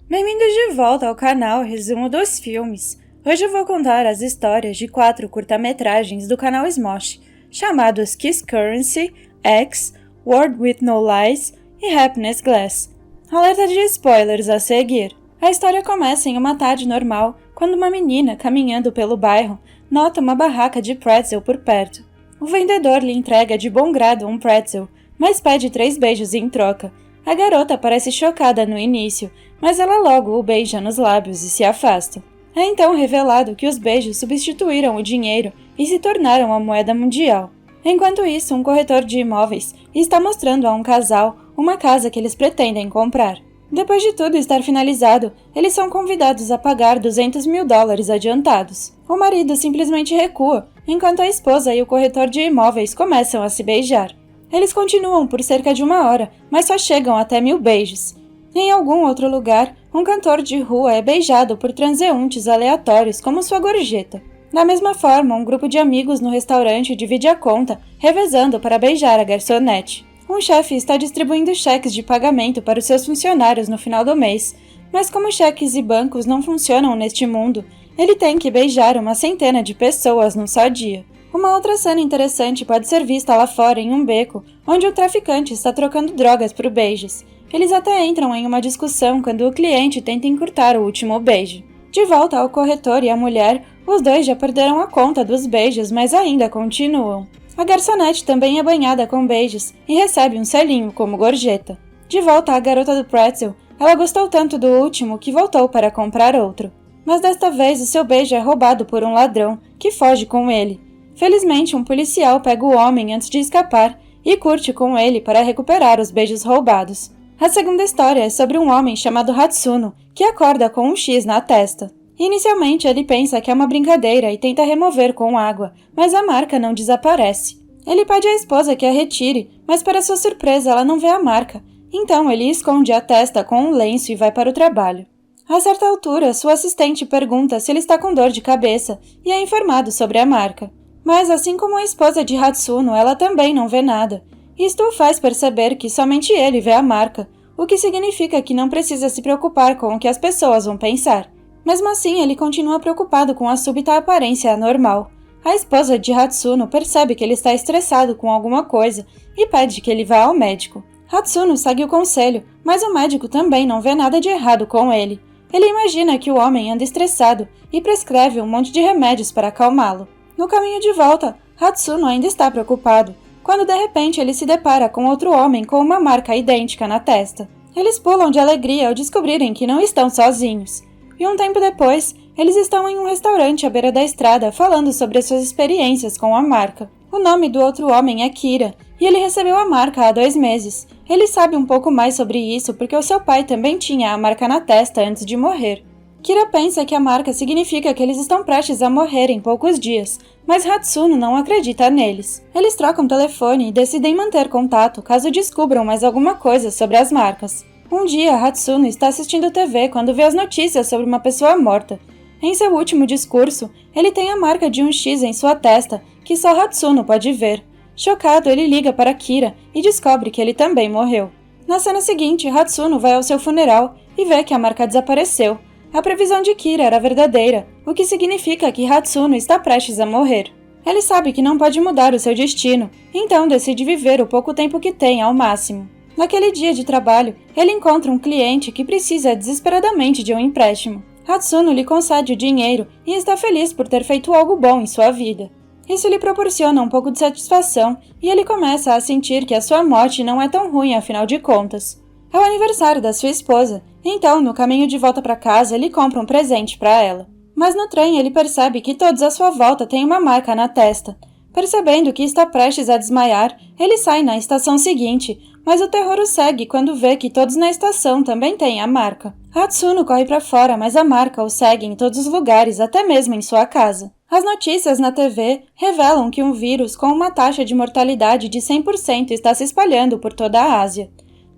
Bem-vindos de volta ao canal Resumo dos Filmes. Hoje eu vou contar as histórias de 4 curta-metragens do canal Smosh, chamados Kiss Currency, X, World with No Lies e Happiness Glass. Alerta de spoilers a seguir. A história começa em uma tarde normal, quando uma menina, caminhando pelo bairro, nota uma barraca de pretzel por perto. O vendedor lhe entrega de bom grado um pretzel, mas pede 3 beijos em troca. A garota parece chocada no início, mas ela logo o beija nos lábios e se afasta. É então revelado que os beijos substituíram o dinheiro e se tornaram a moeda mundial. Enquanto isso, um corretor de imóveis está mostrando a um casal uma casa que eles pretendem comprar. Depois de tudo estar finalizado, eles são convidados a pagar $200 mil adiantados. O marido simplesmente recua, enquanto a esposa e o corretor de imóveis começam a se beijar. Eles continuam por cerca de 1 hora, mas só chegam até 1000 beijos. Em algum outro lugar, um cantor de rua é beijado por transeuntes aleatórios como sua gorjeta. Da mesma forma, um grupo de amigos no restaurante divide a conta, revezando para beijar a garçonete. Um chefe está distribuindo cheques de pagamento para os seus funcionários no final do mês, mas como cheques e bancos não funcionam neste mundo, ele tem que beijar uma centena de pessoas num só dia. Uma outra cena interessante pode ser vista lá fora em um beco, onde o traficante está trocando drogas por beijos. Eles até entram em uma discussão quando o cliente tenta encurtar o último beijo. De volta ao corretor e à mulher, os dois já perderam a conta dos beijos, mas ainda continuam. A garçonete também é banhada com beijos e recebe um selinho como gorjeta. De volta à garota do pretzel, ela gostou tanto do último que voltou para comprar outro. Mas desta vez o seu beijo é roubado por um ladrão, que foge com ele. Felizmente, um policial pega o homem antes de escapar e curte com ele para recuperar os beijos roubados. A segunda história é sobre um homem chamado Hatsuno, que acorda com um X na testa. Inicialmente, ele pensa que é uma brincadeira e tenta remover com água, mas a marca não desaparece. Ele pede à esposa que a retire, mas para sua surpresa ela não vê a marca. Então, ele esconde a testa com um lenço e vai para o trabalho. A certa altura, sua assistente pergunta se ele está com dor de cabeça e é informado sobre a marca. Mas, assim como a esposa de Hatsuno, ela também não vê nada. Isto o faz perceber que somente ele vê a marca, o que significa que não precisa se preocupar com o que as pessoas vão pensar. Mesmo assim, ele continua preocupado com a súbita aparência anormal. A esposa de Hatsuno percebe que ele está estressado com alguma coisa e pede que ele vá ao médico. Hatsuno segue o conselho, mas o médico também não vê nada de errado com ele. Ele imagina que o homem anda estressado e prescreve um monte de remédios para acalmá-lo. No caminho de volta, Hatsuno ainda está preocupado, quando de repente ele se depara com outro homem com uma marca idêntica na testa. Eles pulam de alegria ao descobrirem que não estão sozinhos. E um tempo depois, eles estão em um restaurante à beira da estrada falando sobre suas experiências com a marca. O nome do outro homem é Kira, e ele recebeu a marca há 2 meses. Ele sabe um pouco mais sobre isso porque o seu pai também tinha a marca na testa antes de morrer. Kira pensa que a marca significa que eles estão prestes a morrer em poucos dias, mas Hatsuno não acredita neles. Eles trocam telefone e decidem manter contato caso descubram mais alguma coisa sobre as marcas. Um dia, Hatsuno está assistindo TV quando vê as notícias sobre uma pessoa morta. Em seu último discurso, ele tem a marca de um X em sua testa, que só Hatsuno pode ver. Chocado, ele liga para Kira e descobre que ele também morreu. Na cena seguinte, Hatsuno vai ao seu funeral e vê que a marca desapareceu. A previsão de Kira era verdadeira, o que significa que Hatsuno está prestes a morrer. Ele sabe que não pode mudar o seu destino, então decide viver o pouco tempo que tem ao máximo. Naquele dia de trabalho, ele encontra um cliente que precisa desesperadamente de um empréstimo. Hatsuno lhe concede o dinheiro e está feliz por ter feito algo bom em sua vida. Isso lhe proporciona um pouco de satisfação e ele começa a sentir que a sua morte não é tão ruim afinal de contas. É o aniversário da sua esposa, então no caminho de volta para casa ele compra um presente para ela. Mas no trem ele percebe que todos à sua volta têm uma marca na testa. Percebendo que está prestes a desmaiar, ele sai na estação seguinte, mas o terror o segue quando vê que todos na estação também têm a marca. Hatsuno corre para fora, mas a marca o segue em todos os lugares, até mesmo em sua casa. As notícias na TV revelam que um vírus com uma taxa de mortalidade de 100% está se espalhando por toda a Ásia.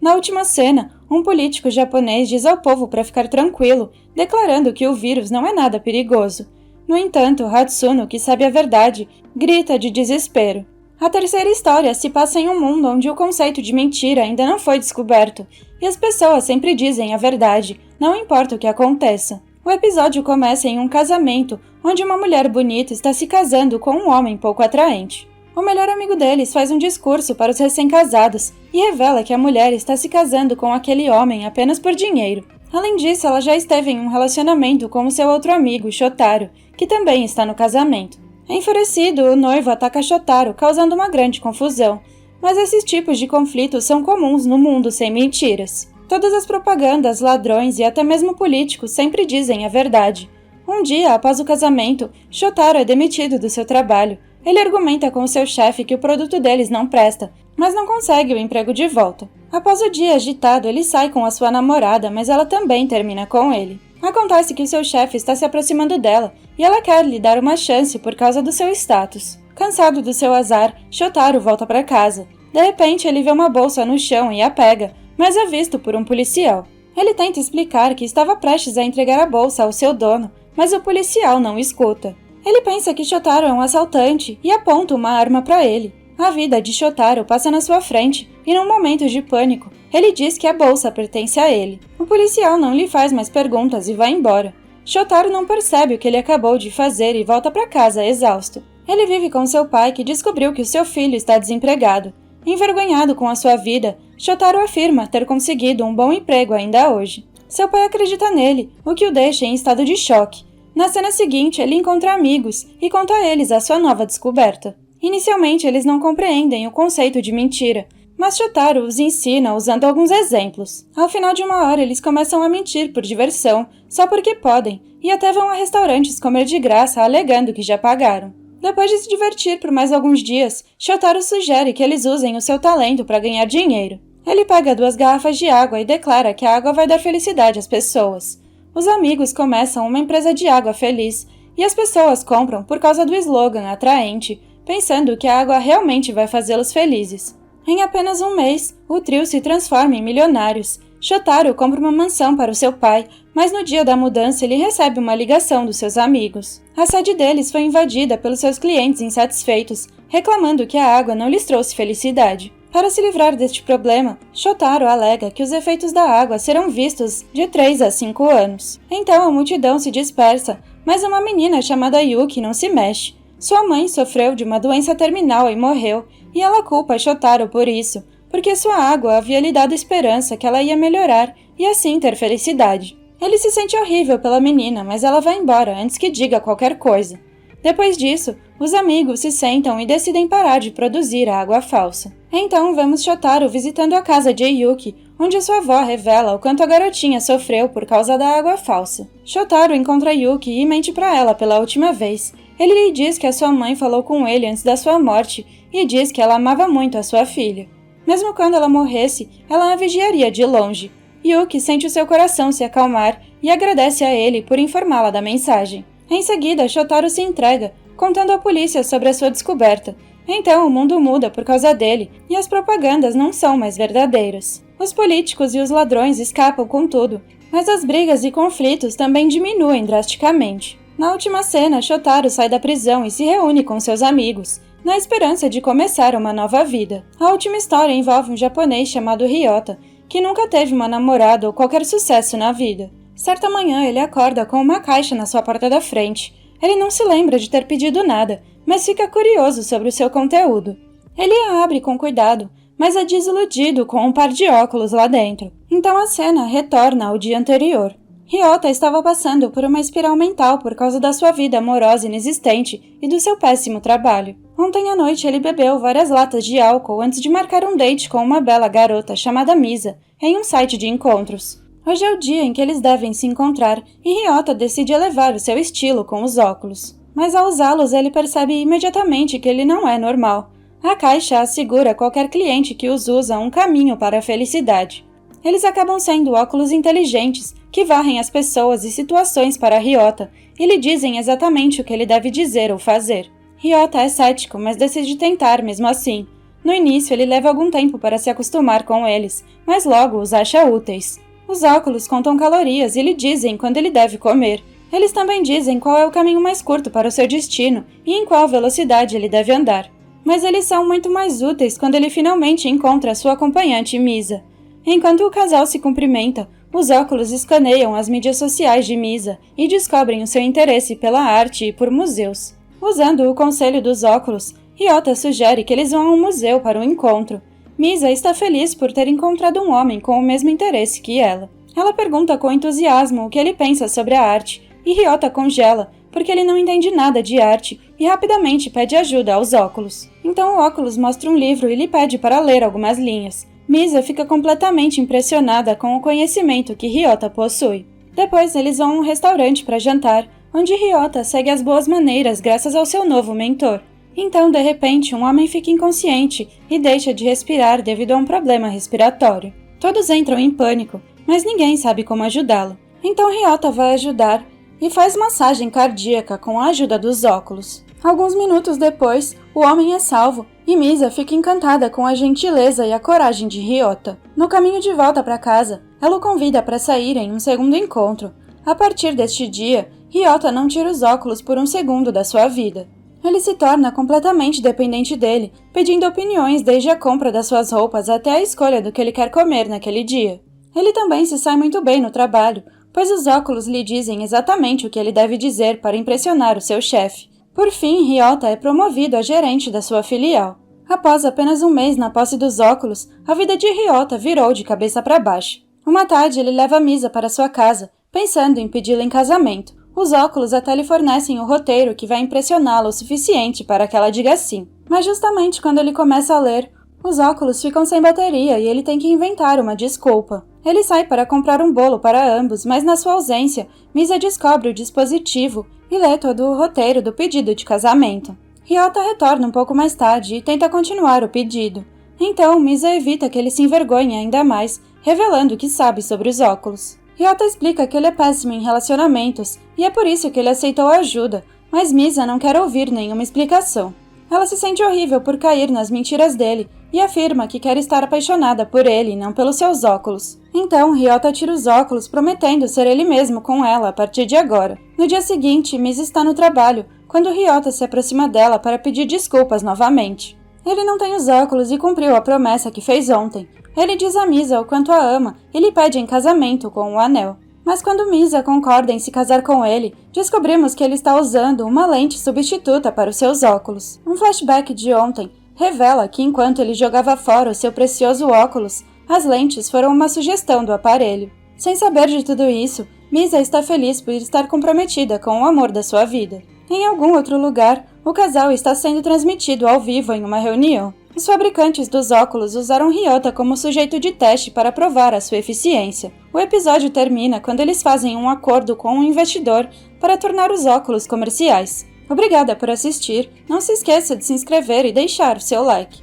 Na última cena, um político japonês diz ao povo para ficar tranquilo, declarando que o vírus não é nada perigoso. No entanto, Hatsuno, que sabe a verdade, grita de desespero. A terceira história se passa em um mundo onde o conceito de mentira ainda não foi descoberto, e as pessoas sempre dizem a verdade, não importa o que aconteça. O episódio começa em um casamento, onde uma mulher bonita está se casando com um homem pouco atraente. O melhor amigo deles faz um discurso para os recém-casados e revela que a mulher está se casando com aquele homem apenas por dinheiro. Além disso, ela já esteve em um relacionamento com o seu outro amigo, Shotaro, que também está no casamento. Enfurecido, o noivo ataca Shotaro, causando uma grande confusão. Mas esses tipos de conflitos são comuns no mundo sem mentiras. Todas as propagandas, ladrões e até mesmo políticos sempre dizem a verdade. Um dia, após o casamento, Shotaro é demitido do seu trabalho. Ele argumenta com o seu chefe que o produto deles não presta, mas não consegue o emprego de volta. Após o dia agitado, ele sai com a sua namorada, mas ela também termina com ele. Acontece que o seu chefe está se aproximando dela e ela quer lhe dar uma chance por causa do seu status. Cansado do seu azar, Shotaro volta para casa. De repente, ele vê uma bolsa no chão e a pega, mas é visto por um policial. Ele tenta explicar que estava prestes a entregar a bolsa ao seu dono, mas o policial não escuta. Ele pensa que Shotaro é um assaltante e aponta uma arma para ele. A vida de Shotaro passa na sua frente e, num momento de pânico, ele diz que a bolsa pertence a ele. O policial não lhe faz mais perguntas e vai embora. Shotaro não percebe o que ele acabou de fazer e volta para casa exausto. Ele vive com seu pai, que descobriu que o seu filho está desempregado. Envergonhado com a sua vida, Shotaro afirma ter conseguido um bom emprego ainda hoje. Seu pai acredita nele, o que o deixa em estado de choque. Na cena seguinte, ele encontra amigos e conta a eles a sua nova descoberta. Inicialmente, eles não compreendem o conceito de mentira, mas Shotaro os ensina usando alguns exemplos. Ao final de uma hora, eles começam a mentir por diversão, só porque podem, e até vão a restaurantes comer de graça, alegando que já pagaram. Depois de se divertir por mais alguns dias, Shotaro sugere que eles usem o seu talento para ganhar dinheiro. Ele pega 2 garrafas de água e declara que a água vai dar felicidade às pessoas. Os amigos começam uma empresa de água feliz, e as pessoas compram por causa do slogan atraente, pensando que a água realmente vai fazê-los felizes. Em apenas um mês, o trio se transforma em milionários. Shotaro compra uma mansão para o seu pai, mas no dia da mudança ele recebe uma ligação dos seus amigos. A sede deles foi invadida pelos seus clientes insatisfeitos, reclamando que a água não lhes trouxe felicidade. Para se livrar deste problema, Shotaro alega que os efeitos da água serão vistos de 3 a 5 anos. Então a multidão se dispersa, mas uma menina chamada Yuki não se mexe. Sua mãe sofreu de uma doença terminal e morreu, e ela culpa Shotaro por isso, porque sua água havia lhe dado esperança que ela ia melhorar e assim ter felicidade. Ele se sente horrível pela menina, mas ela vai embora antes que diga qualquer coisa. Depois disso, os amigos se sentam e decidem parar de produzir a água falsa. Então vemos Shotaro visitando a casa de Yuki, onde sua avó revela o quanto a garotinha sofreu por causa da água falsa. Shotaro encontra Yuki e mente para ela pela última vez. Ele lhe diz que a sua mãe falou com ele antes da sua morte e diz que ela amava muito a sua filha. Mesmo quando ela morresse, ela a vigiaria de longe. Yuki sente o seu coração se acalmar e agradece a ele por informá-la da mensagem. Em seguida, Shotaro se entrega, contando à polícia sobre a sua descoberta. Então o mundo muda por causa dele e as propagandas não são mais verdadeiras. Os políticos e os ladrões escapam com tudo, mas as brigas e conflitos também diminuem drasticamente. Na última cena, Shotaro sai da prisão e se reúne com seus amigos, na esperança de começar uma nova vida. A última história envolve um japonês chamado Ryota, que nunca teve uma namorada ou qualquer sucesso na vida. Certa manhã, ele acorda com uma caixa na sua porta da frente. Ele não se lembra de ter pedido nada, mas fica curioso sobre o seu conteúdo. Ele a abre com cuidado, mas é desiludido com um par de óculos lá dentro. Então a cena retorna ao dia anterior. Ryota estava passando por uma espiral mental por causa da sua vida amorosa inexistente e do seu péssimo trabalho. Ontem à noite ele bebeu várias latas de álcool antes de marcar um date com uma bela garota chamada Misa, em um site de encontros. Hoje é o dia em que eles devem se encontrar e Ryota decide elevar o seu estilo com os óculos. Mas ao usá-los ele percebe imediatamente que ele não é normal. A caixa assegura a qualquer cliente que os usa um caminho para a felicidade. Eles acabam sendo óculos inteligentes que varrem as pessoas e situações para Ryota e lhe dizem exatamente o que ele deve dizer ou fazer. Ryota é cético, mas decide tentar mesmo assim. No início, ele leva algum tempo para se acostumar com eles, mas logo os acha úteis. Os óculos contam calorias e lhe dizem quando ele deve comer. Eles também dizem qual é o caminho mais curto para o seu destino e em qual velocidade ele deve andar. Mas eles são muito mais úteis quando ele finalmente encontra sua acompanhante Misa. Enquanto o casal se cumprimenta, os óculos escaneiam as mídias sociais de Misa e descobrem o seu interesse pela arte e por museus. Usando o conselho dos óculos, Ryota sugere que eles vão a um museu para um encontro. Misa está feliz por ter encontrado um homem com o mesmo interesse que ela. Ela pergunta com entusiasmo o que ele pensa sobre a arte, e Ryota congela, porque ele não entende nada de arte e rapidamente pede ajuda aos óculos. Então o óculos mostra um livro e lhe pede para ler algumas linhas. Misa fica completamente impressionada com o conhecimento que Ryota possui. Depois eles vão a um restaurante para jantar, onde Ryota segue as boas maneiras graças ao seu novo mentor. Então, de repente, um homem fica inconsciente e deixa de respirar devido a um problema respiratório. Todos entram em pânico, mas ninguém sabe como ajudá-lo. Então Ryota vai ajudar e faz massagem cardíaca com a ajuda dos óculos. Alguns minutos depois, o homem é salvo e Misa fica encantada com a gentileza e a coragem de Ryota. No caminho de volta para casa, ela o convida para sair em um segundo encontro. A partir deste dia, Ryota não tira os óculos por um segundo da sua vida. Ele se torna completamente dependente dele, pedindo opiniões desde a compra das suas roupas até a escolha do que ele quer comer naquele dia. Ele também se sai muito bem no trabalho, pois os óculos lhe dizem exatamente o que ele deve dizer para impressionar o seu chefe. Por fim, Ryota é promovido a gerente da sua filial. Após apenas um mês na posse dos óculos, a vida de Ryota virou de cabeça para baixo. Uma tarde, ele leva Misa para sua casa, pensando em pedi-la em casamento. Os óculos até lhe fornecem o roteiro que vai impressioná-la o suficiente para que ela diga sim. Mas justamente quando ele começa a ler, os óculos ficam sem bateria e ele tem que inventar uma desculpa. Ele sai para comprar um bolo para ambos, mas na sua ausência, Misa descobre o dispositivo e lê todo o roteiro do pedido de casamento. Ryota retorna um pouco mais tarde e tenta continuar o pedido. Então, Misa evita que ele se envergonhe ainda mais, revelando o que sabe sobre os óculos. Ryota explica que ele é péssimo em relacionamentos e é por isso que ele aceitou a ajuda, mas Misa não quer ouvir nenhuma explicação. Ela se sente horrível por cair nas mentiras dele e afirma que quer estar apaixonada por ele e não pelos seus óculos. Então, Ryota tira os óculos, prometendo ser ele mesmo com ela a partir de agora. No dia seguinte, Misa está no trabalho, quando Ryota se aproxima dela para pedir desculpas novamente. Ele não tem os óculos e cumpriu a promessa que fez ontem. Ele diz a Misa o quanto a ama e lhe pede em casamento com o anel. Mas quando Misa concorda em se casar com ele, descobrimos que ele está usando uma lente substituta para os seus óculos. Um flashback de ontem revela que enquanto ele jogava fora o seu precioso óculos, as lentes foram uma sugestão do aparelho. Sem saber de tudo isso, Misa está feliz por estar comprometida com o amor da sua vida. Em algum outro lugar, o casal está sendo transmitido ao vivo em uma reunião. Os fabricantes dos óculos usaram Ryota como sujeito de teste para provar a sua eficiência. O episódio termina quando eles fazem um acordo com um investidor para tornar os óculos comerciais. Obrigada por assistir, não se esqueça de se inscrever e deixar o seu like.